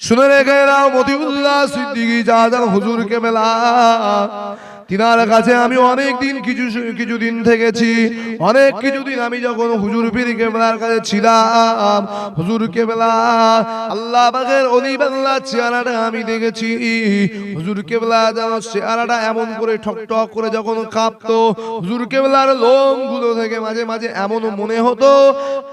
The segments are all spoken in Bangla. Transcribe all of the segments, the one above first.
শুনে রেখে নাও মতিউল্লাহ সিদ্দিকী জাহাজান হুজুর কেবলা তিনার কাছে আমি অনেক দিন কিছুদিন থেকেছি। অনেক কিছুদিন আমি যখন হুজুর পীর কেবলার কাছে ছিলাম, হুজুর কেবলা আল্লাহ পাকের ওলি বাংলা চেহারাটা আমি দেখেছি। হুজুর কেবলা যেন চেহারাটা এমন করে ঠকঠক করে যখন কাঁপতো, হুজুর কেবলার লোমগুলো থেকে মাঝে মাঝে এমন মনে হতো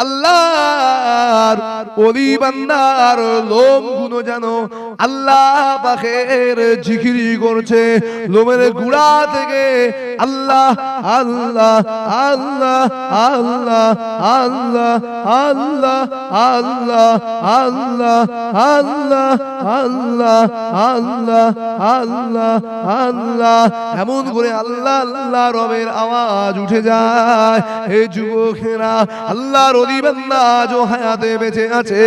আল্লাহর ওলি বান্দার লোমগুলো যেন আল্লাহ পাকের জিকিরি করছে। লোমের গুড়া থেকে আল্লাহ আল্লাহ আল্লাহ আল্লাহ আল্লাহ আল্লাহ আল্লাহ আল্লাহ আল্লাহ আল্লাহ আল্লাহ আল্লাহ আল্লাহ এমন করে আল্লাহ আল্লাহ রবের আওয়াজ উঠে যায়। হে যুবকেরা, আল্লাহর ওলি বান্দা আজও হায়াতে বেঁচে আছে,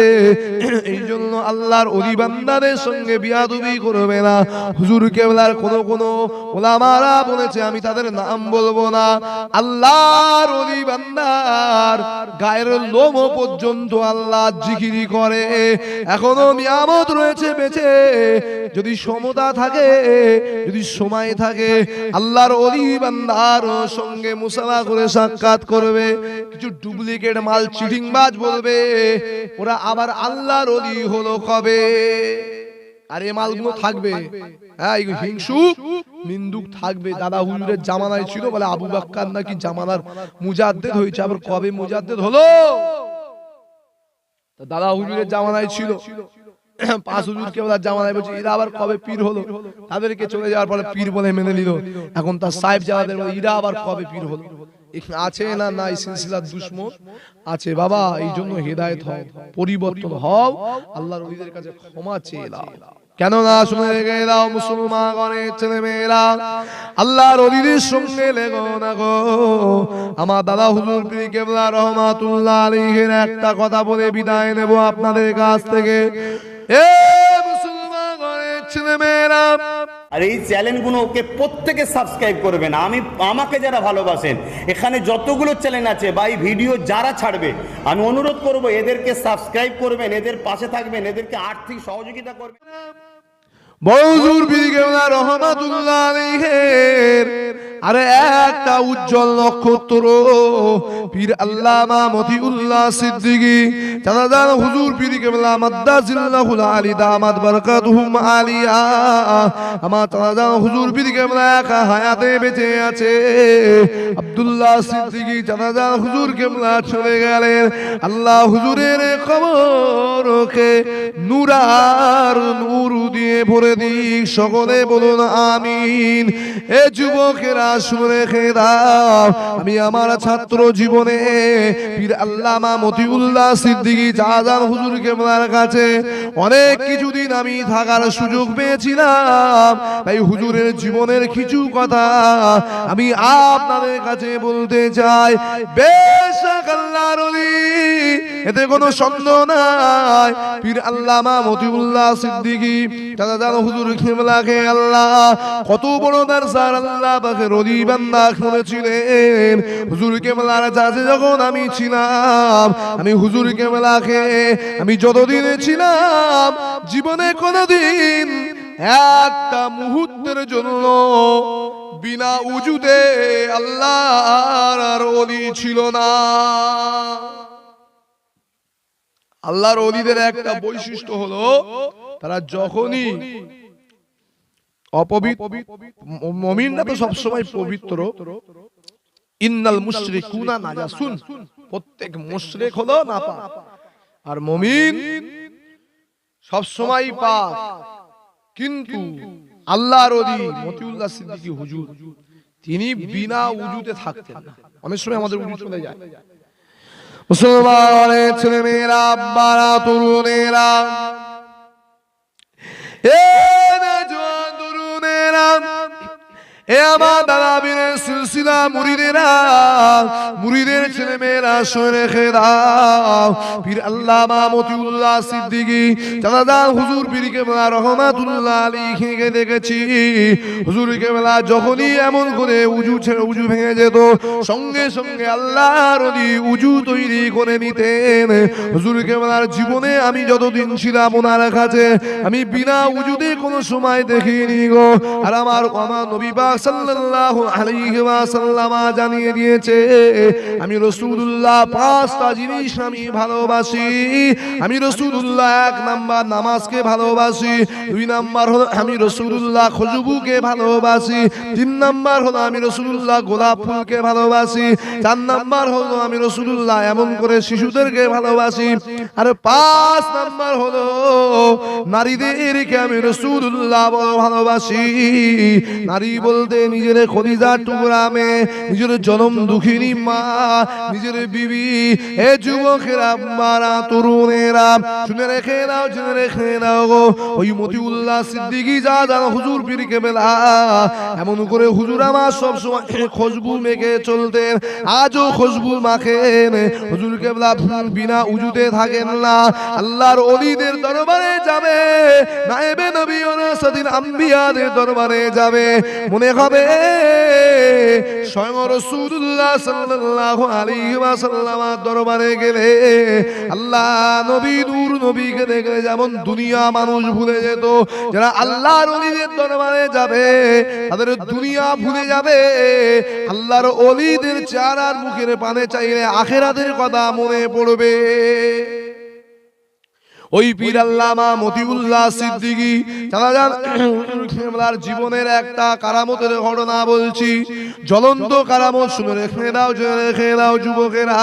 এই জন্য আল্লাহর ওলি বান্দাদের সঙ্গে বিয়াদবি করবে না। হুজুর কেবলার কোন ওলামারা বলেছে, আমি তাদের নাম বলবো না, আল্লাহর ওলি বান্দার গায়ের লোম পর্যন্ত আল্লাহ জিকিরি করে। এখনো নিয়ামত রয়েছে বেঁচে, যদি সমতা থাকে, যদি সময় থাকে, আল্লাহর ওলি বান্দার সঙ্গে মুসাফা করে সাক্ষাৎ করবে। কিছু ডুপ্লিকেট মাল চিটিংবাজ বলবে ওরা আবার আল্লাহর ওলি হলো কবে? আর এই মালগুলো থাকবে, হ্যাঁ, হিংসু নিন্দুক থাকবে। দাদা হুজুরের জামানায় ছিল বলে আবু বাক্কার নাকি জামানার মুজাদ্দেদ হয়েছে, আবার কবে মুজাদ্দেদ হলো? দাদা হুজুরের জামানায় ছিল, পাঁচ হুজুর কেবলার জামানায় বলছে এরা আবার কবে পীর হলো? তাদেরকে চলে যাওয়ার পরে পীর বলে মেনে নিল। এখন তার সাহেব জামাদের বলে এরা আবার কবে পীর হলো? আছে না নাই সিলসিলার দুশমন আছে বাবা। এই জন্য হেদায়েত হও, পরিবর্তন হও, আল্লাহর ওলিদের কাছে ক্ষমা চেয়ে নাও। কেন না শুনে রেখে দাও মুসলমানের ছেলে মেয়েরা, আল্লাহর ওলিদের সঙ্গে লেগো না গো। আমার দাদা হুজুর পীর কেবলা রহমাতুল্লাহ আলাইহির একটা কথা বলে বিদায় নেব আপনাদের কাছ থেকে। এ মুসলমানের ছেলে মেয়েরা, আর এই চ্যানেলগুলোকে প্রত্যেকে সাবস্ক্রাইব করবেন। আমাকে যারা ভালোবাসেন, এখানে যতগুলো চ্যানেল আছে বা এই ভিডিও যারা ছাড়বে, আমি অনুরোধ করব এদেরকে সাবস্ক্রাইব করবেন, এদের পাশে থাকবেন, এদেরকে আর্থিক সহযোগিতা করবেন। বড় হুজুর পীর কেবলা রহমাতুল্লাহ আলাইহির আরে একটা উজ্জ্বল নক্ষত্র পীর আল্লামা মতিউল্লাহ সিদ্দিকী চাচাজান হুজুর পীর কেবলা মাদ্দাজিল্লাহুল আলী দামাত বারাকাতুহুম আলিয়া। আমার চাচাজান হুজুর পীর কেবলা একা হায়াতে বেঁচে আছে। আব্দুল্লাহ সিদ্দিকী চাচাজান হুজুর কেবলা চলে গেলেন। আল্লাহ হুজুরের কবরকে নূরার নূর দিয়ে ভরে দিক, সকলে বলুন আমিন। এ যুবকেরা শুনে রেখে দাও, আমি আমার ছাত্র জীবনে পীর আল্লামা মতিউল্লাহ সিদ্দিকী চাচাজান হুজুর কেবলার কাছে অনেক কিছুদিন আমি থাকার সুযোগ পেয়েছিলাম। তাই হুজুরের জীবনের কিছু কথা আমি আপনাদের কাছে বলতে চাই। বেশক আল্লাহর ওলি, এতে কোনো সন্দেহ নাই। পীর আল্লামা মতিউল্লাহ সিদ্দিকী চাচাজান হুজুর কেবলাকে আল্লাহ কত বড় দরজার আল্লাহ পাকের ওলি বান্দা করেছিলেন। হুজুর কেবলার কাছে যখন আমি ছিলাম, আমি হুজুর কেবলাকে আমি যতদিন ছিলাম জীবনে কোনদিন একটা মুহূর্তের জন্য বিনা উজুতে আল্লাহর ওলি ছিল না। আল্লাহর ওলিদের একটা বৈশিষ্ট্য হলো তারা যখনই অপবিত্র, মুমিনরা তো সবসময় পবিত্র, ইন্নাল মুশরিকুনা নাজাসুন, প্রত্যেক মুশরিক হলো নাপাক, আর মুমিন সবসময় পাক। কিন্তু আল্লাহর ওলি মতিউল্লাহ সিদ্দিকী হুজুর তিনি বিনা উজুতে থাকতেন না। অনেক সময় আমাদের উজু চলে যায়। মুসলমানের ছেলে মেয়েরা, আব্বারা, তরুণেরা, এ আমার দাদা বীরের সিলসিলা মুরিদেরা, মুরিদের ছেলে মেয়েরা শুনে রেখে দাও, পীর আল্লামা মতিউল্লাহ সিদ্দিকী চাচাজান হুজুর পীর কেবলা রহমাতুল্লাহ আলাইহিকে দেখেছি। হুজুর কেবলা যখনই এমন করে উজু ভেঙে যেত, সঙ্গে সঙ্গে আল্লাহর ওলি উজু তৈরি করে নিতেন। হুজুর কেবলার জীবনে আমি যতদিন ছিলাম ওনার কাছে, আমি বিনা উজুতে কোনো সময় দেখিনি গো। আর আমার নবী পাক সাল্লাল্লাহু আলাইহি ওয়াসাল্লাম জানিয়ে দিয়েছে, আমি রাসূলুল্লাহ পাঁচটা জিনিস আমি ভালোবাসি। আমি রাসূলুল্লাহ 1 নাম্বার নামাজকে ভালোবাসি, 2 নাম্বার হলো আমি রাসূলুল্লাহ খুশবুকে ভালোবাসি, 3 নাম্বার হলো আমি রাসূলুল্লাহ গোলাপ ফুলকে ভালোবাসি, 4 নাম্বার হলো আমি রাসূলুল্লাহ এমন করে শিশুদেরকে ভালোবাসি, আর 5 নাম্বার হলো নারীদেরকে আমি রাসূলুল্লাহ ভালোবাসি। নারী বলতে নিজের খলিজার টুকরা মেয়ে, নিজের জনম দুঃখিনী মা, নিজের বিবি। এ যুবকেরা, মারা, তরুণেরা শুনে রেখে দাও, জেনে রেখে দাও গো, ওই মতিউল্লাহ সিদ্দিকী জাজান হুজুর পীর কেবলা এমন করে হুজুর আমার সব সময় খুশবু মেখে চলতেন, আজও খুশবু মাখেন। হুজুর কেবলা বিনা উজুতে থাকেন না, আল্লাহর ওলিদের দরবারে যাবে, নায়েবে নবী ও রাসূল আম্বিয়াদের দরবারে যাবে, মনে হবে স্বয়ং রাসূলুল্লাহ সাল্লাল্লাহু আলাইহি ওয়াসাল্লাম দরবারে গেলে আল্লাহ নবী নূর নবীকে দেখলে যেমন দুনিয়া মানুষ ভুলে যেত, যারা আল্লাহর ওলিদের দরবারে যাবে তাদের দুনিয়া ভুলে যাবে। আল্লাহর ওলিদের চেহারার মুখের পানে চাইলে আখিরাতের কথা মনে পড়বে। ওই পীর আল্লামা মতিউল্লাহ সিদ্দিকী চাচাজান কেবলার জীবনের একটা কারামতের ঘটনা বলছি, জ্বলন্ত কারামত, শুনে রেখে দাও, জেনে রেখে দাও যুবকেরা।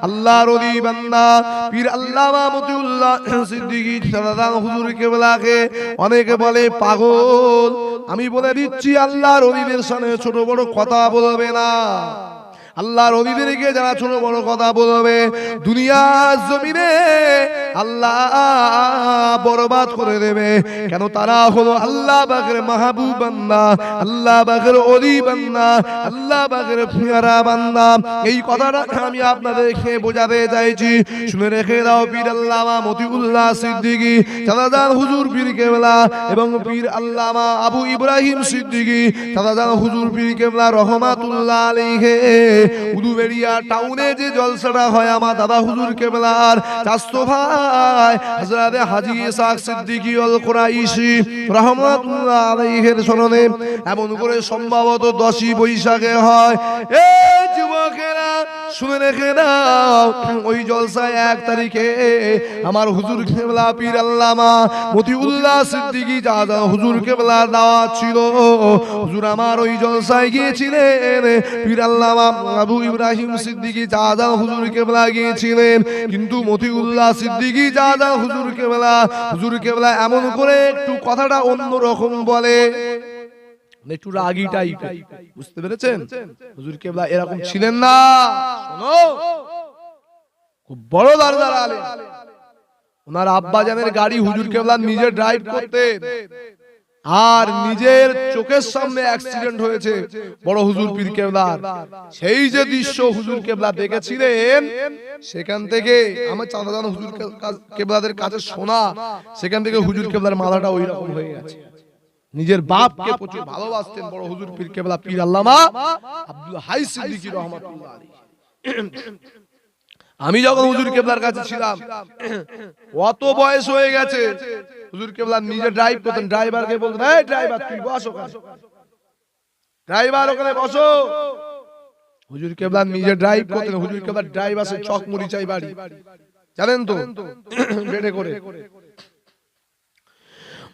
আল্লাহর ওলি বান্দা পীর আল্লামা মতিউল্লাহ সিদ্দিকী চাচাজান হুজুর কেবলাকে অনেকে বলে পাগল। আমি বলে দিচ্ছি, আল্লাহর ওলিদের সামনে ছোট বড় কথা বলবে না। আল্লাহর ওলিদেরকে যারা ছোট বড় কথা বলবে, দুনিয়ার জমিনে আল্লাহ বরবাদ করে দেবে। কেন? তারা হলো আল্লাহ পাকের মাহবুব বান্দা, আল্লাহ পাকের ওলি বান্দা, আল্লাহ পাকের পিয়ারা বান্দা। এই কথাটা আমি আপনাদেরকে বোঝাতে চাইছি, শুনে রেখে দাও। পীর আল্লামা মতিউল্লাহ সিদ্দিকী চাচাজান হুজুর পীর কেবলা এবং পীর আল্লামা আবু ইব্রাহিম সিদ্দিকী চাচাজান হুজুর পীর কেবলা রহমাতুল্লাহ আলাইহি উলুবেড়িয়া টাউনে যে জলসাটা হয়, আমার দাদা হুজুর কেবলার চাচতো ভাই হযরত হাজী ইসহাক সিদ্দিকী আল কুরাইশি রাহমাতুল্লাহ আলাইহির স্মরণে এমন করে সম্ভবত 10ই বৈশাখে হয়। এই যুবকেরা শুনে রেখে দাও, ওই জলসায় 1 তারিখে আমার হুজুর কেবলা পীর আল্লামা মতিউল্লাহ সিদ্দিকী চাচা হুজুর কেবলা দাওয়াত ছিল। হুজুর আমার ওই জলসায় গিয়েছিলেন, পীর আল্লামা আবু ইব্রাহিম সিদ্দিকী চাচা হুজুর কেবলা গিয়েছিলেন, কিন্তু মতিউল্লাহ সিদ্দিকী চাচা হুজুর কেবলা এমন করে একটু কথাটা অন্য রকম বলে, একটু রাগী টাইপ, বুঝতে পেরেছেন? হুজুর কেবলা এরকম ছিলেন না। শোনো, খুব বড় দরজার আলেম, ওনার আব্বা জানের গাড়ি হুজুর কেবলা নিজে ড্রাইভ করতেন, আর নিজের চোখের সামনে অ্যাক্সিডেন্ট হয়েছে বড় হুজুর পীর কেবলার। সেই যে দৃশ্য হুজুর কেবলা দেখেছিলেন, সেখান থেকে আমার চাচাজান হুজুর কেবলাদের কাছে শোনা, সেখান থেকে হুজুর কেবলার মাথাটা ওই রকম হয়ে গেছে। নিজের বাপকে প্রচুর ভালোবাসতেন বড় হুজুর পীর কেবলা পীর আল্লামা আব্দুল হাই সিদ্দিকী রাহমাতুল্লাহ আলাইহি। আমি যখন হুজুর কেবলার কাছে ছিলাম, অত বয়স হয়ে গেছে, হুজুর কেবলা নিজে ড্রাইভ করতেন, ড্রাইভারকে বলতেন, এই ড্রাইভার তুই বস ওখানে, ড্রাইভার ওখানে বসো। হুজুর কেবলা নিজে ড্রাইভ করতেন। হুজুর কেবলা ড্রাইভ আছে চকমরিচাই বাড়ি, জানেন তো, বেটে করে।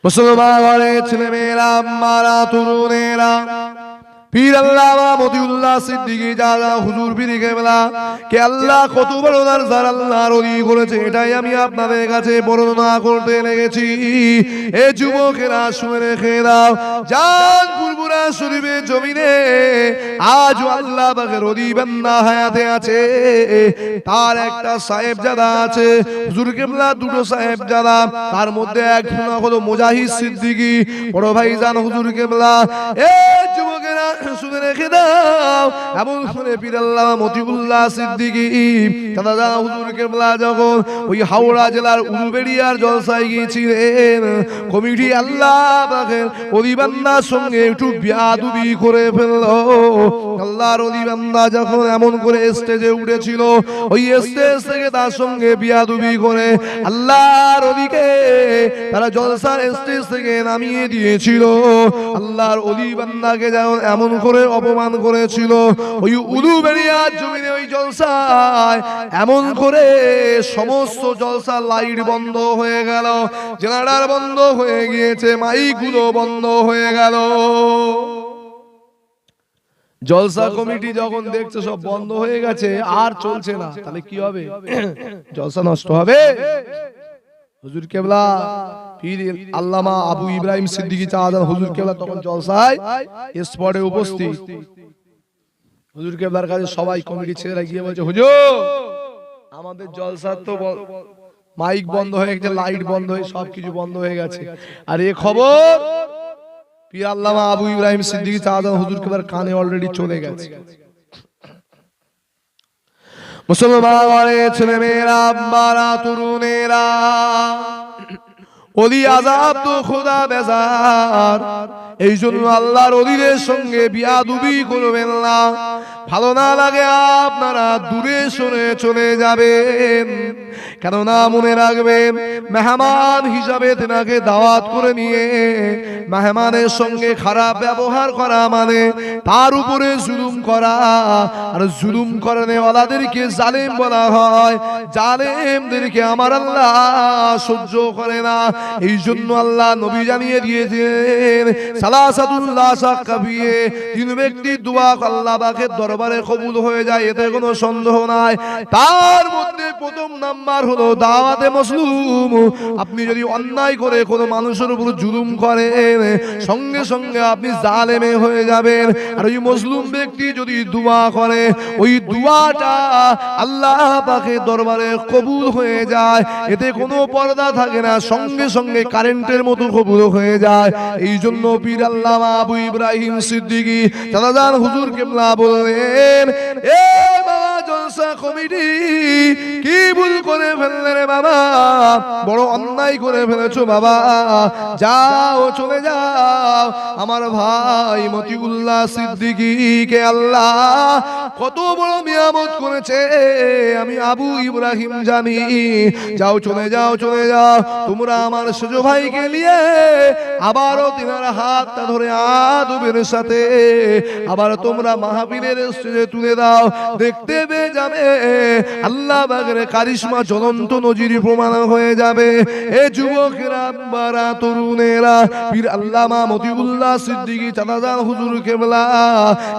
মুসলমান ঘরে ছেলে মেয়েরা, মারা, তরুণেরা পীর আল্লামা মতিউল্লাহ সিদ্দিকী জানা হুজুর পীর কেবলা কে আল্লাহ কত বড় দরজার আল্লাহর ওলি করেছে, এটাই আমি আপনাদের কাছে বর্ণনা করতে লেগেছি। এ যুবকেরা শুনে রেখে দাও, জান ফুরফুরা শরীফের জমিনে আজ আল্লাহ পাকের ওলি বান্দা হায়াতে আছে, তার একটা সাহেবজাদা আছে। হুজুর কেবলা দুটো সাহেবজাদা, তার মধ্যে এক হলো মুজাহিদ সিদ্দিকী বড় ভাইজান হুজুর কেবলা। এ যুবকেরা শুনে রেখে দাও, এমন শুনে পীর আল্লামা মতিউল্লাহ সিদ্দিকী দাদা হুজুর কেবলা যখন ওই হাওড়া জেলার উলুবেড়িয়ার জলসায় গিয়েছিলেন, কমিটি আল্লাহ পাকের ওলি বান্দার সঙ্গে একটু বিয়াদবি করে ফেললো। আল্লাহর ওলি বান্দা যখন এমন করে স্টেজে উঠেছিল, ওই স্টেজ থেকে তার সঙ্গে বিয়াদবি করে আল্লাহর ওলিকে তারা জলসার স্টেজ থেকে নামিয়ে দিয়েছিল। আল্লাহর ওলি বান্দাকে যেমন এমন করে অপমান করেছিল, ওই উলুবেড়িয়ার জমিনে ওই জলসায় এমন করে সমস্ত জলসা লাইট বন্ধ হয়ে গেল, জেনারেটর বন্ধ হয়ে গিয়েছে, মাইকগুলো বন্ধ হয়ে গেল। জলসা কমিটি যখন দেখছে সব বন্ধ হয়ে গেছে, আর চলছে না, তাহলে কি হবে? জলসা নষ্ট হবে। হুজুর কেবলা পীর আল্লামা আবু ইব্রাহিম সিদ্দিকী চাঁদান হুজুর কেবলা তখন জলসায় স্পটে উপস্থিত। হুজুর কেবলার কাছে সবাই কমিটি ছেলেরা গিয়ে বলছে, হুজুর আমাদের জলসা তো মাইক বন্ধ হয়ে গেছে, লাইট বন্ধ হয়ে সবকিছু বন্ধ হয়ে গেছে, আর এ খবর পীর আল্লামা আবু ইব্রাহিম সিদ্দিকী চাঁদান হুজুর কেবলার কানে অলরেডি চলে গেছে। মুসলমানের ছেলে মেয়েরা, আব্বারা, তরুণেরা, ওলি আযাব তো খোদা বেজার, এই জন্য আল্লাহর ওলিদের সঙ্গে বিয়াদবি করবেন না। ভালো না লাগে আপনারা দূরে সরে চলে যাবেন, কেননা মনে রাখবেন মেহমান হিসাবে তেনাকে দাওয়াত করে নিয়ে মেহমানের সঙ্গে খারাপ ব্যবহার করা মানে তার উপরে জুলুম করা, আর জুলুম করেনেওয়ালাদেরকে জালেম বলা হয়। জালেমদেরকে আমার আল্লাহ সহ্য করে না, এই জন্য আল্লাহ নবী জানিয়ে দিয়েছেন সালাসাতুল্লাহ সাকাবিয়ে, তিন ব্যক্তির দোয়া আল্লাহ পাকের দরবারে কবুল হয়ে যায়, এতে কোনো সন্দেহ নাই। তার মধ্যে প্রথম নাম্বার হলো দাওয়াতে মজলুম। আপনি যদি অন্যায় করে কোনো মানুষের উপর জুলুম করেন, সঙ্গে সঙ্গে আপনি জালেমে হয়ে যাবেন। আর ওই মজলুম ব্যক্তি যদি দোয়া করে, ওই দোয়াটা আল্লাহ পাকের দরবারে কবুল হয়ে যায়, এতে কোনো পর্দা থাকে না, সঙ্গে সঙ্গে কারেন্টের মতো কবুল হয়ে যায়। এই জন্য পীর আল্লামা আবু ইব্রাহিম সিদ্দিকী চাচাজান হুজুর কেবলা বললেন, এ বাবা জলসা কমিটি কি ভুল করে ফেললে রে বাবা, বড় অন্যায় করে ফেলেছো বাবা, যাও চলে যাও। আমার ভাই মতিউল্লাহ সিদ্দিকীকে আল্লাহ কত বড় নিয়ামত করেছে আমি আবু ইব্রাহিম জানি। যাও চলে যাও, চলে যাও, তোমরা আমার সুজো ভাইকে নিয়ে আবারও তিনার হাতটা ধরে আদবের সাথে আবার তোমরা মাহফিলের স্টেজে তুলে দাও, দেখতে পেয়ে যাবে আল্লাহ পাকের কারিশমা জ্বলন্ত নজির প্রমাণ হয়ে যাবে। এ যুবকেরা, বারা, তরুণেরা, পীর আল্লামা মতিউল্লাহ সিদ্দিকী চাচাজান হুজুর কেবলা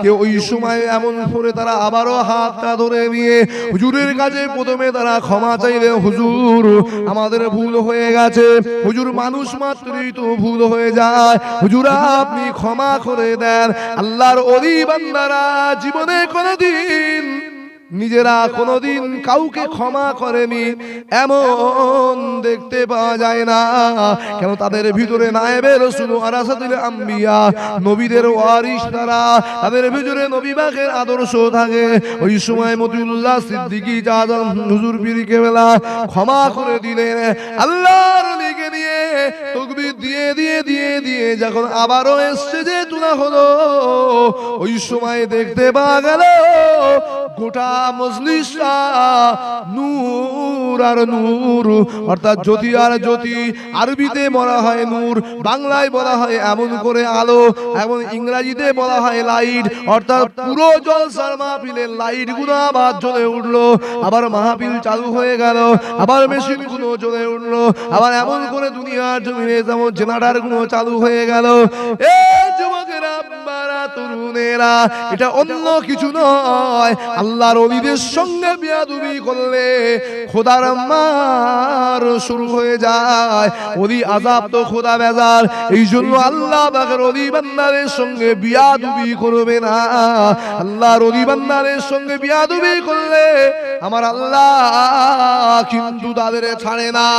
কে ওই সময় এমন করে তারা আবারও হাতটা ধরে নিয়ে হুজুরের কাছে প্রথমে তারা ক্ষমা চাইলেন, হুজুর আমাদের ভুল হয়ে গেছে, হুজুর মানুষ মাত্রই তো ভুল হয়ে যায়, হুজুর আপনি ক্ষমা করে দেন। আল্লাহর ওলি বান্দারা জীবনে কোনদিন নিজেরা কোনদিন কাউকে ক্ষমা করেনি এমন দেখতে পাওয়া যায় না, কেন তাদের ভিতরে নায়েবে রাসূল ওয়ারাসাতুল আম্বিয়া, নবীদের ওয়ারিস তারা, তাদের ভিতরে নবী পাকের আদর্শ থাকে। ওই সময় মতিউল্লাহ সিদ্দিকী চাচাজান হুজুর পীর কেবলা ক্ষমা করে দিলেন। আল্লাহর ওলিকে নিয়ে তাকবীর দিয়ে দিয়ে দিয়ে দিয়ে যখন আবারও স্টেজে তোলা হলো, ওই সময় দেখতে পাওয়া গেল গোটা মজলিসটা নূর আর নূর, অর্থাৎ জ্যোতি আর জ্যোতি। আরবিতে বলা হয় নূর, বাংলায় বলা হয় এমন করে আলো, এবং ইংরেজিতে বলা হয় লাইট। অর্থাৎ পুরো জলসার মাহফিলের লাইট গুলো আবার জ্বলে উঠলো, আবার মাহফিল চালু হয়ে গেল, আবার মেশিন গুলো জ্বলে উঠলো, আবার এমন করে দুনিয়ার জমিনে যেমন জেনারেটর গুলো চালু হয়ে গেল। এ যুবকেরা, বারা, তরুণে মেয়েরা, এটা অন্য কিছু নয়। আল্লাহর ওলিদের সঙ্গে বিয়াদবি করলে খোদার মার শুরু হয়ে যায়। ওলি আযাব তো খোদা বেজার, এই জন্য আল্লাহ পাকের ওলি বান্দাদের সঙ্গে বিয়াদবি করবে না। আল্লাহর ওলি বান্দাদের সঙ্গে বিয়াদবি করলে আমার আল্লাহ কিন্তু তাদের ছাড়ে না।